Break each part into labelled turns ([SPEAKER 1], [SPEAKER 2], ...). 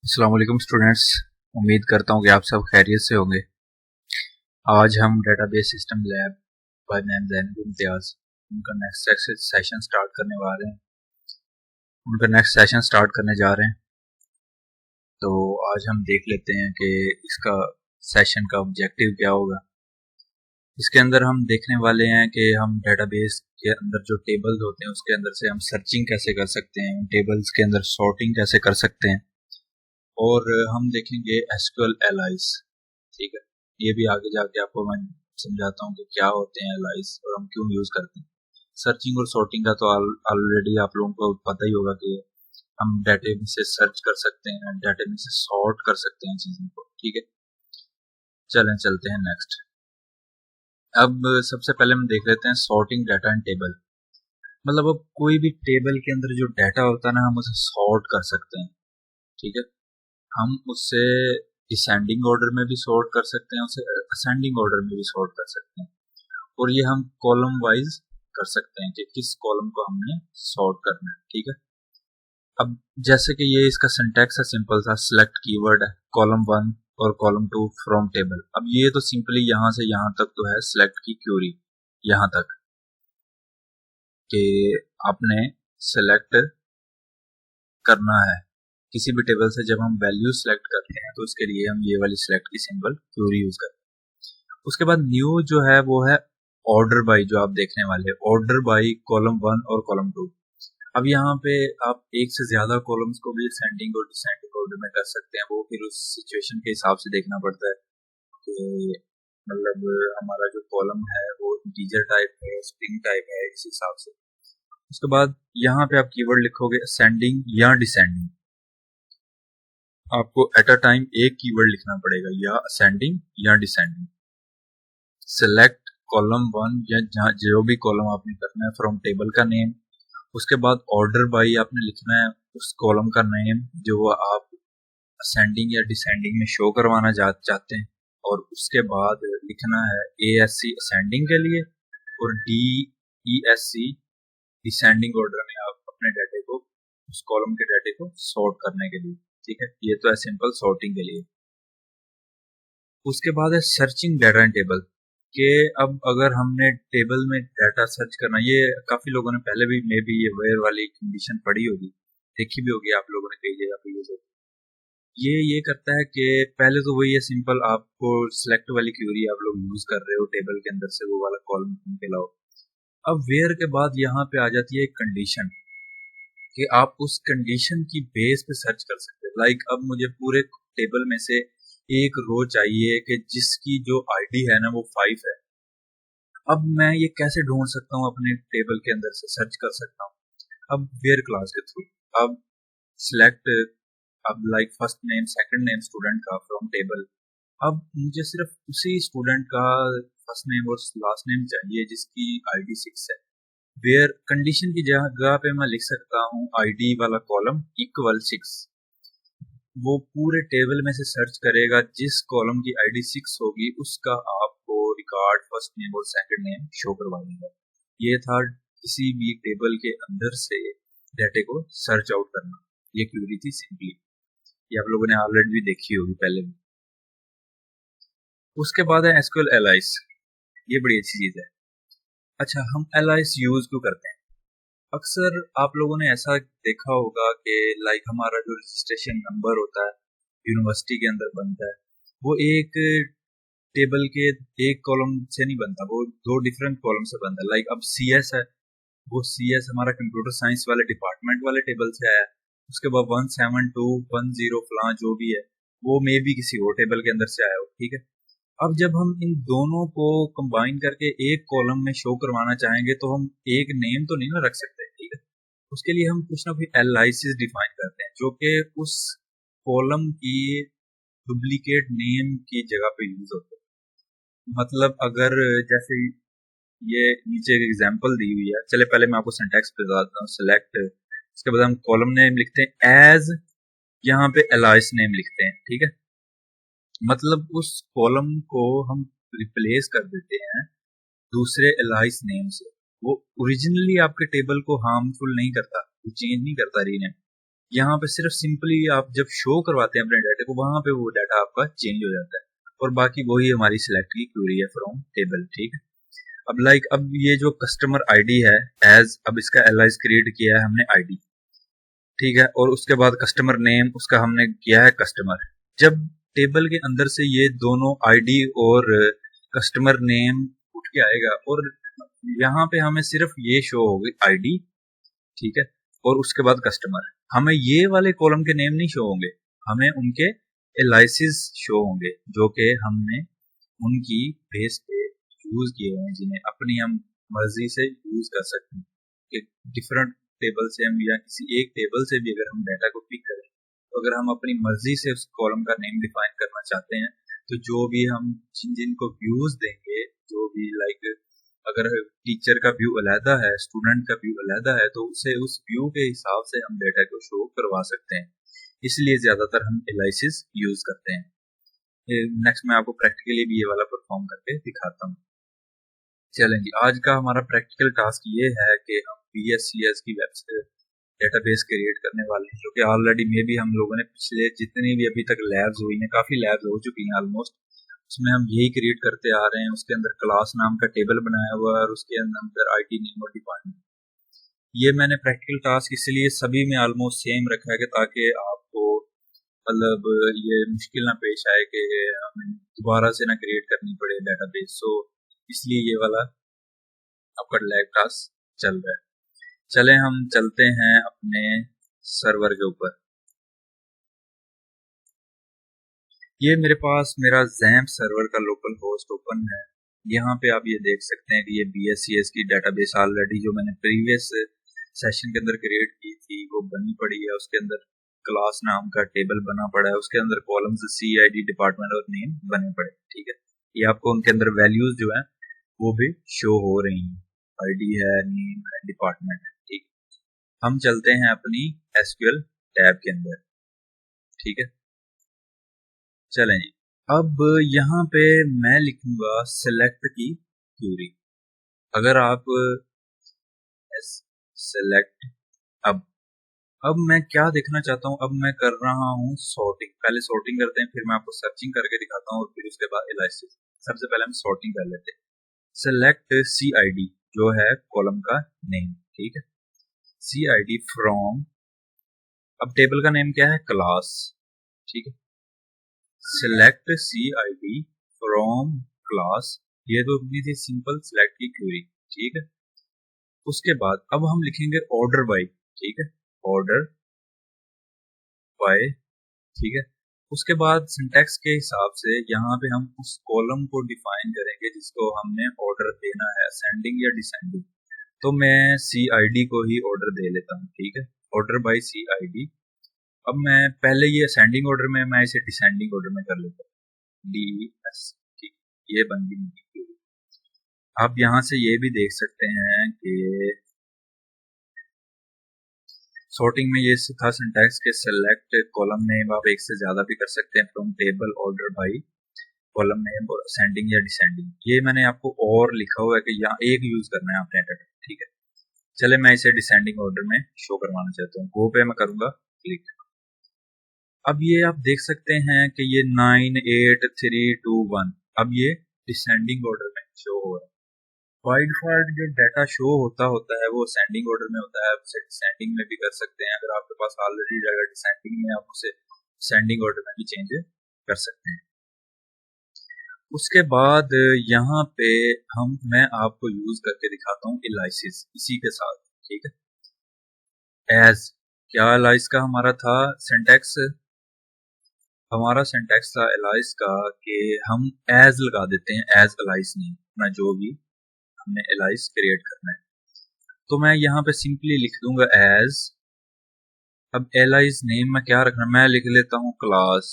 [SPEAKER 1] अस्सलाम वालेकुम स्टूडेंट्स। उम्मीद करता हूँ कि आप सब खैरियत से होंगे। आज हम database system lab by ma'am Zainul Imtiaz उनका नेक्स्ट सेशन स्टार्ट करने वाले हैं उनका नेक्स्ट सेशन स्टार्ट करने जा रहे हैं। तो आज हम देख लेते हैं कि इसका सेशन का ऑब्जेक्टिव क्या होगा। इसके अंदर हम देखने वाले हैं कि हम डेटाबेस के अंदर जो टेबल्स होते हैं उसके अंदर से हम सर्चिंग कैसे कर सकते हैं, टेबल्स के अंदर सॉर्टिंग कैसे कर सकते हैं, और हम देखेंगे एसक्यूएल एलाइज। ठीक है, ये भी आगे जाके आपको मैं समझाता हूँ कि क्या होते हैं एलाइज और हम क्यों यूज करते हैं। सर्चिंग और सॉर्टिंग का तो ऑलरेडी आप लोगों को पता ही होगा कि हम डाटा में से सर्च कर सकते हैं, डाटा में से सॉर्ट कर सकते हैं चीजों को। ठीक है, चलें चलते हैं नेक्स्ट। अब सबसे पहले हम देख लेते हैं सॉर्टिंग डाटा एंड टेबल। मतलब अब कोई भी टेबल के अंदर जो डाटा होता है ना, हम उसे सॉर्ट कर सकते हैं। ठीक है, हम उससे डिसेंडिंग ऑर्डर में भी सॉर्ट कर सकते हैं, उसे असेंडिंग ऑर्डर में भी सॉर्ट कर सकते हैं, और ये हम कॉलम वाइज कर सकते हैं कि किस कॉलम को हमने सॉर्ट करना है। ठीक है, अब जैसे कि ये इसका सिंटैक्स है, सिंपल सा सिलेक्ट कीवर्ड है, कॉलम 1 और कॉलम 2 फ्रॉम टेबल। अब ये तो सिंपली यहां से यहां तक तो है सिलेक्ट की क्यूरी, यहां तक कि आपने सिलेक्ट करना है किसी भी टेबल से। जब हम वैल्यू सिलेक्ट करते हैं तो उसके लिए हम ये वाली सिलेक्ट की सिंबल क्यूरी यूज करते हैं। उसके बाद न्यू जो है वो है ऑर्डर बाई, जो आप देखने वाले ऑर्डर बाई कॉलम 1 और कॉलम 2। अब यहाँ पे आप एक से ज्यादा कॉलम्स को भी असेंडिंग और डिसेंडिंग ऑर्डर में कर सकते हैं। वो फिर उस सिचुएशन के हिसाब से देखना पड़ता है कि मतलब हमारा जो कॉलम है वो इंटीजर टाइप है, स्ट्रिंग टाइप है, इस हिसाब से। उसके बाद यहाँ पे आप कीवर्ड लिखोगे असेंडिंग या डिसेंडिंग। आपको एट अ टाइम एक कीवर्ड लिखना पड़ेगा, या असेंडिंग या डिसेंडिंग। सिलेक्ट कॉलम 1 या जहाँ जो भी कॉलम आपने करना है फ्रॉम टेबल का नेम। उसके बाद ऑर्डर बाई आपने लिखना है उस कॉलम का नेम जो आप असेंडिंग या डिसेंडिंग में शो करवाना चाहते हैं, और उसके बाद लिखना है ASC असेंडिंग के लिए और DESC डिसेंडिंग ऑर्डर में आप अपने डाटे को, उस कॉलम के डाटे को सॉर्ट करने के लिए। ठीक है, ये तो है सिंपल सॉर्टिंग के लिए। उसके बाद है सर्चिंग डाटा एंड टेबल के। अब अगर हमने टेबल में डाटा सर्च करना, ये काफी लोगों ने पहले भी मे बी ये वेयर वाली कंडीशन पढ़ी होगी, देखी भी होगी आप लोगों ने कई जगह पे यूज होती। ये करता है कि पहले तो वही है सिंपल, आपको सिलेक्ट वाली क्यूरी आप लोग यूज कर रहे हो टेबल के अंदर से वो वाला कॉलम ढूंढ के लाओ। अब वेयर के बाद यहाँ पे आ जाती है एक कंडीशन कि आप उस कंडीशन की बेस पे सर्च कर सकते हैं। लाइक अब मुझे पूरे टेबल में से एक रो चाहिए कि जिसकी जो आईडी है ना वो 5 है। अब मैं ये कैसे ढूंढ सकता हूँ, अपने टेबल के अंदर से सर्च कर सकता हूँ। अब वेयर क्लास के थ्रू अब सिलेक्ट, अब like first name second name student का फ्रॉम टेबल। अब मुझे सिर्फ उसी स्टूडेंट का फर्स्ट नेम और लास्ट नेम चाहिए जिसकी आईडी 6 है। वेयर कंडीशन की जगह पे मैं लिख सकता हूँ आईडी वाला कॉलम इक्वल 6। वो पूरे टेबल में से सर्च करेगा, जिस कॉलम की आईडी 6 होगी उसका आपको रिकॉर्ड फर्स्ट नेम और सेकंड नेम शो करवा देगा। ये था किसी भी टेबल के अंदर से डाटे को सर्च आउट करना, ये क्वेरी थी सिंपली। ये आप लोगों ने ऑलरेडी भी देखी होगी पहले भी। उसके बाद है एसक्यूएल एलाइस। ये बड़ी अच्छी चीज है। अच्छा, हम एलाइस यूज क्यों करते हैं? अक्सर आप लोगों ने ऐसा देखा होगा कि लाइक हमारा जो रजिस्ट्रेशन नंबर होता है यूनिवर्सिटी के अंदर बनता है, वो एक टेबल के एक कॉलम से नहीं बनता, वो दो डिफरेंट कॉलम से बनता है। लाइक अब CS है, वो CS हमारा कंप्यूटर साइंस वाले डिपार्टमेंट वाले टेबल से आया है। उसके बाद 17210 फलां जो भी है वो मे भी किसी और टेबल के अंदर से आया हो। ठीक है, अब जब हम इन दोनों को कंबाइन करके एक कॉलम में शो करवाना चाहेंगे तो हम एक नेम तो नहीं ना रख सकते। ठीक है, उसके लिए हम कुछ ना कुछ एलाइसिस डिफाइन करते हैं जो कि उस कॉलम की डुप्लीकेट नेम की जगह पे यूज होते हैं। मतलब अगर जैसे ये नीचे एक एग्जांपल दी हुई है, चले पहले मैं आपको सिंटैक्स बताता हूँ। सिलेक्ट, उसके बाद हम कॉलम नेम लिखते हैं एज, यहाँ पे एलाइस नेम लिखते हैं। ठीक है, मतलब उस कॉलम को हम रिप्लेस कर देते हैं दूसरे एलाइस नेम से। वो ओरिजिनली आपके टेबल को हार्मफुल नहीं करता, वो चेंज नहीं करता रीनेम, यहाँ पे सिर्फ सिंपली आप जब शो करवाते हैं अपने डाटा को, वहां पे वो डाटा आपका चेंज हो जाता है, और बाकी वही हमारी सिलेक्ट की क्वेरी है फ्रॉम टेबल। ठीक है, अब ये जो कस्टमर आईडी है, एज अब इसका एलाइज क्रिएट किया है हमने आईडी, ठीक है, और उसके बाद कस्टमर नेम उसका हमने किया है कस्टमर। जब टेबल के अंदर से ये दोनों आईडी और कस्टमर नेम उठ के आएगा, और यहाँ पे हमें सिर्फ ये शो होगी आईडी, ठीक है, और उसके बाद कस्टमर। हमें ये वाले कॉलम के नेम नहीं शो होंगे, हमें उनके एलाइसिस शो होंगे जो कि हमने उनकी बेस पे यूज किए हैं, जिन्हें अपनी हम मर्जी से यूज कर सकते हैं। कि डिफरेंट टेबल से हम या किसी एक टेबल से भी अगर हम डाटा को पिक करें, तो अगर हम अपनी मर्जी से उस कॉलम का नेम डिफाइन करना चाहते हैं, तो जो भी हम जिनको व्यूज देंगे, जो भी लाइक अगर टीचर का व्यू अलहदा है, स्टूडेंट का व्यू अलहदा है, तो उसे उस व्यू के हिसाब से हम डाटा को शो करवा सकते हैं। इसलिए ज्यादातर हम एलाइसिस यूज करते हैं। नेक्स्ट मैं आपको प्रैक्टिकली भी ये वाला परफॉर्म करके दिखाता हूँ। चलेंगे, आज का हमारा प्रैक्टिकल टास्क ये है कि हम BSCS की वेबसाइट डेटाबेस क्रिएट करने वाले हैं, जो कि ऑलरेडी में भी हम लोगों ने पिछले जितनी भी अभी तक लैब्स हुई हैं, काफी लैब्स हो चुकी हैं ऑलमोस्ट, उसमें हम यही क्रिएट करते आ रहे हैं। उसके अंदर क्लास नाम का टेबल बनाया हुआ है और उसके अंदर IT नेम और डिपार्टमेंट। ये मैंने प्रैक्टिकल टास्क इसलिए सभी में ऑलमोस्ट सेम रखा है कि ताकि आपको मतलब ये मुश्किल ना पेश आए कि हमें दोबारा से ना क्रिएट करनी पड़े डेटाबेस। सो इसलिए ये वाला आपका लैब टास्क चल रहा है। चले हम चलते हैं अपने सर्वर के ऊपर। ये मेरे पास मेरा XAMPP सर्वर का लोकल होस्ट ओपन है। यहाँ पे आप ये देख सकते हैं कि ये BSCS की डेटाबेस ऑलरेडी जो मैंने प्रीवियस सेशन के अंदर क्रिएट की थी वो बनी पड़ी है। उसके अंदर क्लास नाम का टेबल बना पड़ा है, उसके अंदर कॉलम्स CID डिपार्टमेंट और नेम बने पड़े, ठीक है। ये आपको उनके अंदर वैल्यूज जो है वो भी शो हो रही हैं, ID है, नेम है, डिपार्टमेंट है, ठीक। हम चलते हैं अपनी SQL टैब के अंदर, ठीक है। चलें जी, अब यहाँ पे मैं लिखूंगा सेलेक्ट की क्यूरी। अगर आप सेलेक्ट अब मैं क्या देखना चाहता हूँ, अब मैं कर रहा हूँ सॉर्टिंग। पहले सॉर्टिंग करते हैं, फिर मैं आपको सर्चिंग करके दिखाता हूँ और फिर उसके बाद एलाइसिस। सबसे पहले हम सॉर्टिंग कर लेते हैं। सेलेक्ट CID जो है कॉलम का नेम, ठीक है, CID फ्रॉम, अब टेबल का नेम क्या है, क्लास, ठीक है। सेलेक्ट CID फ्रॉम क्लास, ये तो अपनी थी सिंपल सेलेक्ट की क्वेरी, ठीक है। उसके बाद अब हम लिखेंगे ऑर्डर बाय, ठीक है, ऑर्डर बाय, ठीक है। उसके बाद सिंटैक्स के हिसाब से यहाँ पे हम उस कॉलम को डिफाइन करेंगे जिसको हमने ऑर्डर देना है, असेंडिंग या डिसेंडिंग। तो मैं CID को ही ऑर्डर दे लेता हूँ, ठीक है, ऑर्डर बाय CID। अब मैं पहले ये असेंडिंग ऑर्डर में, मैं इसे डिसेंडिंग ऑर्डर में कर लेता हूँ, DS, ठीक, ये बन गई। आप यहाँ से ये भी देख सकते हैं कि सॉर्टिंग में ये था सिंटैक्स के सेलेक्ट कॉलम नेम आप एक से ज्यादा भी कर सकते हैं, from table, order by, column name और असेंडिंग या डिसेंडिंग। ये मैंने आपको और लिखा हुआ है कि यहाँ एक यूज करना है आपने, ठीक है। चले मैं इसे डिसेंडिंग ऑर्डर में शो करवाना चाहता हूँ, गो पे मैं करूंगा क्लिक। अब ये आप देख सकते हैं कि ये 9 8 3 2 1 अब ये डिसेंडिंग ऑर्डर में शो हो रहा है। बाय डिफॉल्ट जो डाटा शो होता है वो असेंडिंग ऑर्डर में होता है। आप उसे डिसेंडिंग में भी कर सकते हैं, अगर आपके पास ऑलरेडी डाटा डिसेंडिंग में, आप उसे असेंडिंग ऑर्डर में भी चेंज कर सकते हैं। उसके बाद यहाँ पे मैं आपको यूज करके दिखाता हूँ एलाइसिस इसी के साथ, ठीक है। एज क्या एलाइस का हमारा था सिंटैक्स, हमारा सिंटैक्स था एलाइस का कि हम एज लगा देते हैं, एज एलाइस नहीं ना, जो भी हमने एलाइस क्रिएट करना है। तो मैं यहाँ पे सिंपली लिख दूंगा एज, अब एलाइस नेम में क्या रखना, मैं लिख लेता हूँ क्लास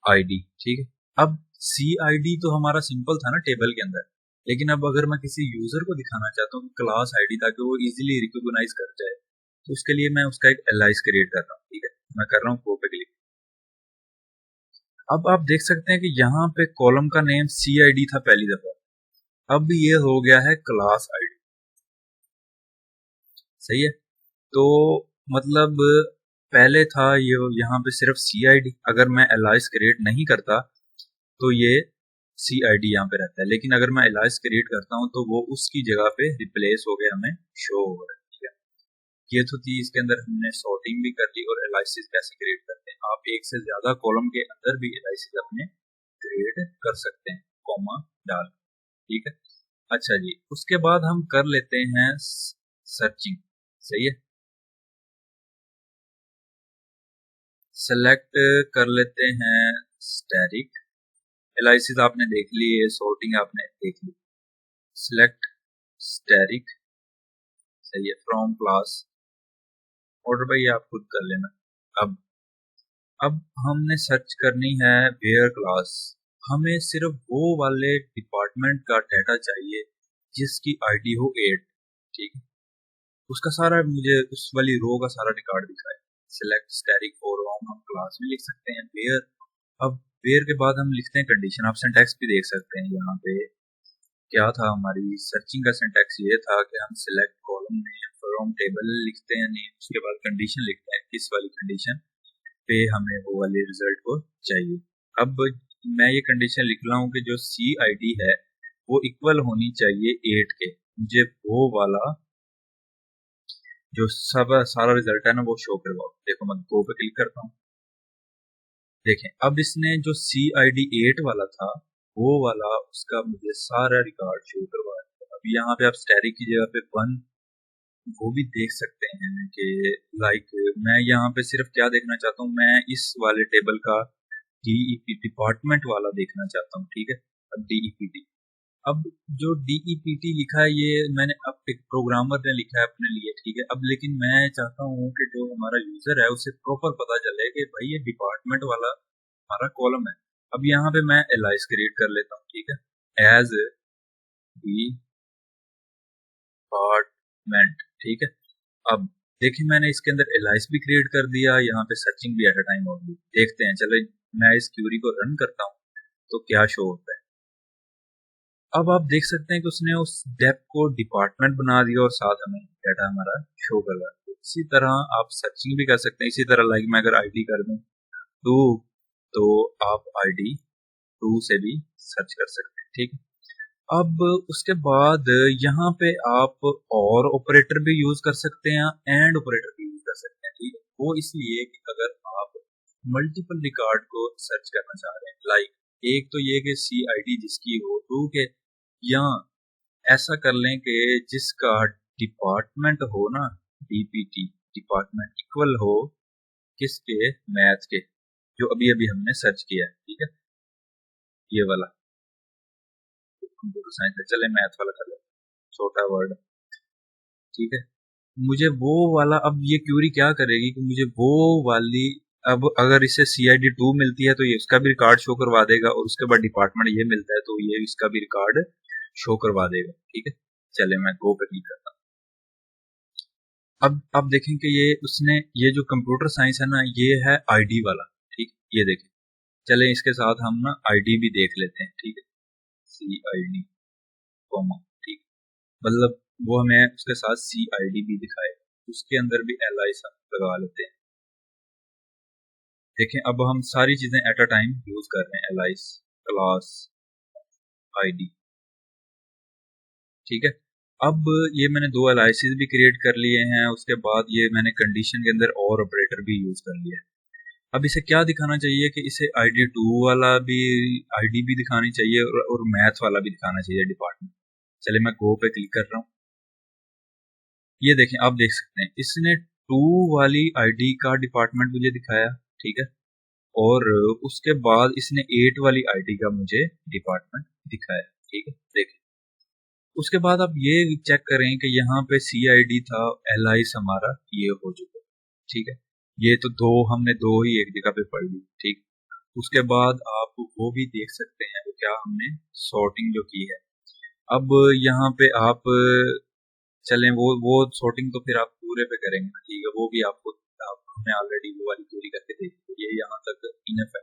[SPEAKER 1] ID, ठीक है। अब CID तो हमारा सिंपल था ना टेबल के अंदर, लेकिन अब अगर मैं किसी यूजर को दिखाना चाहता हूँ क्लास ID ताकि वो इजीली रिकॉग्नाइज कर जाए, तो उसके लिए मैं उसका एक एलाइस क्रिएट कर रहा हूँ, ठीक है। मैं कर रहा हूँ गो पे क्लिक। अब आप देख सकते हैं कि यहाँ पे कॉलम का नेम CID था पहली दफा, अब ये हो गया है क्लास ID, सही है। तो मतलब पहले था ये यहाँ पे सिर्फ CID, अगर मैं एलाइस क्रिएट नहीं करता तो ये CID यहाँ पे रहता है, लेकिन अगर मैं एलाइस क्रिएट करता हूँ तो वो उसकी जगह पे रिप्लेस हो गया, हमें शो हो रहा है। ठीक है, ये तो थी, इसके अंदर हमने सॉर्टिंग भी कर ली और एलाइसिस कैसे क्रिएट करते हैं। आप एक से ज्यादा कॉलम के अंदर भी एलाइसिस अपने क्रिएट कर सकते हैं, कॉमा डाल। ठीक है, अच्छा जी, उसके बाद हम कर लेते हैं सर्चिंग। सही है, सेलेक्ट कर लेते हैं स्टैटिक। एलाइसिस आपने देख ली है, सॉर्टिंग आपने देख ली। सिलेक्ट स्टैटिक, सही है, फ्रॉम क्लास ऑर्डर भाई आप खुद कर लेना। अब हमने सर्च करनी है वेयर क्लास। हमें सिर्फ वो वाले डिपार्टमेंट का डाटा चाहिए जिसकी आईडी हो 8। ठीक है, उसका सारा मुझे उस वाली रो का सारा रिकॉर्ड दिखाए। सिलेक्ट स्टैटिक फॉर हम क्लास में लिख सकते हैं वेयर। अब वेयर के बाद हम लिखते हैं कंडीशन। आप सिंटैक्स भी देख सकते हैं यहाँ पे क्या था। हमारी सर्चिंग का सिंटैक्स ये था कि हम सिलेक्ट कॉलम में फ्रॉम टेबल लिखते हैं नेम, उसके बाद कंडीशन लिखते हैं किस वाली कंडीशन पे हमें वो वाले रिजल्ट को चाहिए। अब मैं ये कंडीशन लिख रहा हूँ कि जो CID है वो इक्वल होनी चाहिए 8 के। मुझे वो वाला जो सब सारा रिजल्ट है ना वो शो करवाओ। देखो मैं गो पे क्लिक करता हूँ, देखें अब इसने जो CID 8 वाला था वो वाला उसका मुझे सारा रिकॉर्ड शो करवा है। अब यहाँ पे आप स्टैटिक की जगह पे 1 वो भी देख सकते हैं कि लाइक मैं यहाँ पे सिर्फ क्या देखना चाहता हूँ, मैं इस वाले टेबल का DEP डिपार्टमेंट वाला देखना चाहता हूँ। ठीक है, अब DEPT, अब जो DEPT लिखा है ये मैंने अब एक प्रोग्रामर ने लिखा है अपने लिए। ठीक है, अब लेकिन मैं चाहता हूँ कि जो हमारा यूजर है उसे प्रॉपर पता चले कि भाई ये डिपार्टमेंट वाला हमारा कॉलम है। अब यहाँ पे मैं एलाइस क्रिएट कर लेता हूँ। ठीक है, एज डिपार्टमेंट। ठीक है, अब देखिए मैंने इसके अंदर एलाइस भी क्रिएट कर दिया, यहाँ पे सर्चिंग भी एट अ टाइम होगी। देखते हैं, चलो मैं इस क्यूरी को रन करता हूँ तो क्या शो होता है। अब आप देख सकते हैं कि उसने उस डेप को डिपार्टमेंट बना दिया और साथ हमें डाटा हमारा शो कर रहा है। इसी तरह आप सर्चिंग भी कर सकते हैं। इसी तरह लाइक मैं अगर आईडी कर दूं टू तो आप आईडी 2 से भी सर्च कर सकते हैं। ठीक है, अब उसके बाद यहाँ पे आप और ऑपरेटर भी यूज कर सकते हैं, एंड ऑपरेटर भी यूज कर सकते हैं। ठीक है, वो इसलिए कि अगर आप मल्टीपल रिकॉर्ड को सर्च करना चाह रहे हैं, लाइक एक तो ये कि CID जिसकी हो 2 के, या ऐसा कर लें कि जिसका डिपार्टमेंट हो ना DPT डिपार्टमेंट इक्वल हो किसके, मैथ के, जो अभी अभी हमने सर्च किया है। ठीक है, ये वाला कंप्यूटर साइंस है, चले मैथ वाला कर ले, छोटा वर्ड। ठीक है, मुझे वो वाला, अब ये क्यूरी क्या करेगी कि मुझे वो वाली, अब अगर इसे CID 2 मिलती है तो ये उसका भी रिकॉर्ड शो करवा देगा, और उसके बाद डिपार्टमेंट ये मिलता है तो ये इसका भी रिकॉर्ड शो करवा देगा। ठीक है, चले मैं गो पे क्लिक करता हूँ। अब देखें कि ये उसने ये जो कंप्यूटर साइंस है ना ये है आईडी वाला। ठीक, ये देखें, चले इसके साथ हम ना आईडी भी देख लेते हैं। ठीक है, CID कॉमा, ठीक, मतलब वो हमें उसके साथ CID भी दिखाए, उसके अंदर भी LI लगा लेते हैं। देखें अब हम सारी चीजें एट अ टाइम यूज कर रहे हैं, LI क्लास ID। ठीक है, अब ये मैंने 2 एलाइसिस भी क्रिएट कर लिए हैं, उसके बाद ये मैंने कंडीशन के अंदर और ऑपरेटर भी यूज कर लिया है। अब इसे क्या दिखाना चाहिए कि इसे ID 2 वाला भी ID भी दिखानी चाहिए और मैथ वाला भी दिखाना चाहिए डिपार्टमेंट। चले मैं गो पे क्लिक कर रहा हूँ, ये देखें आप देख सकते हैं इसने 2 वाली ID का डिपार्टमेंट मुझे दिखाया। ठीक है, और उसके बाद इसने 8 वाली ID का मुझे डिपार्टमेंट दिखाया। ठीक है, देखें उसके बाद आप ये चेक करें कि यहाँ पे CID था, LI हमारा ये हो चुका। ठीक है, ये तो हमने दो ही एक जगह पे पढ़ ली। ठीक, उसके बाद आप वो भी देख सकते हैं क्या हमने सॉर्टिंग जो की है। अब यहाँ पे आप चलें वो सॉर्टिंग तो फिर आप पूरे पे करेंगे। ठीक है, वो भी आपको हमने ऑलरेडी वो वाली क्यूरी करके देखी, तो ये यहाँ तक इनफ है।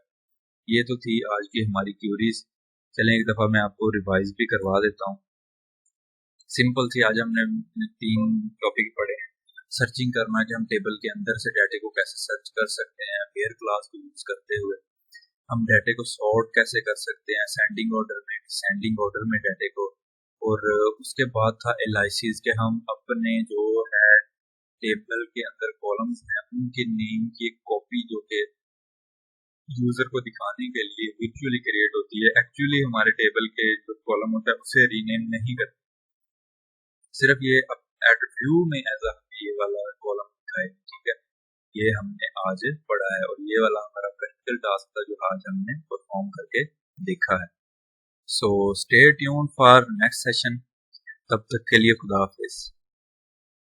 [SPEAKER 1] ये तो थी आज की हमारी क्यूरीज। चलें एक दफा मैं आपको रिवाइज भी करवा देता हूँ। सिंपल सी आज हमने 3 टॉपिक पढ़े हैं, सर्चिंग करना कि हम टेबल के अंदर से डाटे को कैसे सर्च कर सकते हैं, वेयर क्लास को यूज करते हुए हम डाटे को सॉर्ट कैसे कर सकते हैं, असेंडिंग ऑर्डर में, डिसेंडिंग ऑर्डर में डाटे को। और उसके बाद था एलाइसिस के हम अपने जो है टेबल के अंदर कॉलम्स हैं उनके नेम की एक कॉपी जो कि यूजर को दिखाने के लिए वर्चुअली क्रिएट होती है, एक्चुअली हमारे टेबल के जो कॉलम होता है उसे रीनेम नहीं करते, सिर्फ ये एड व्यू में एज ये वाला कॉलम दिखाए। ठीक है, ये हमने आज पढ़ा है और ये वाला हमारा प्रैक्टिकल टास्क था जो आज हमने परफॉर्म करके देखा है। So stay tuned for next session, तब तक के लिए खुदा हाफिज।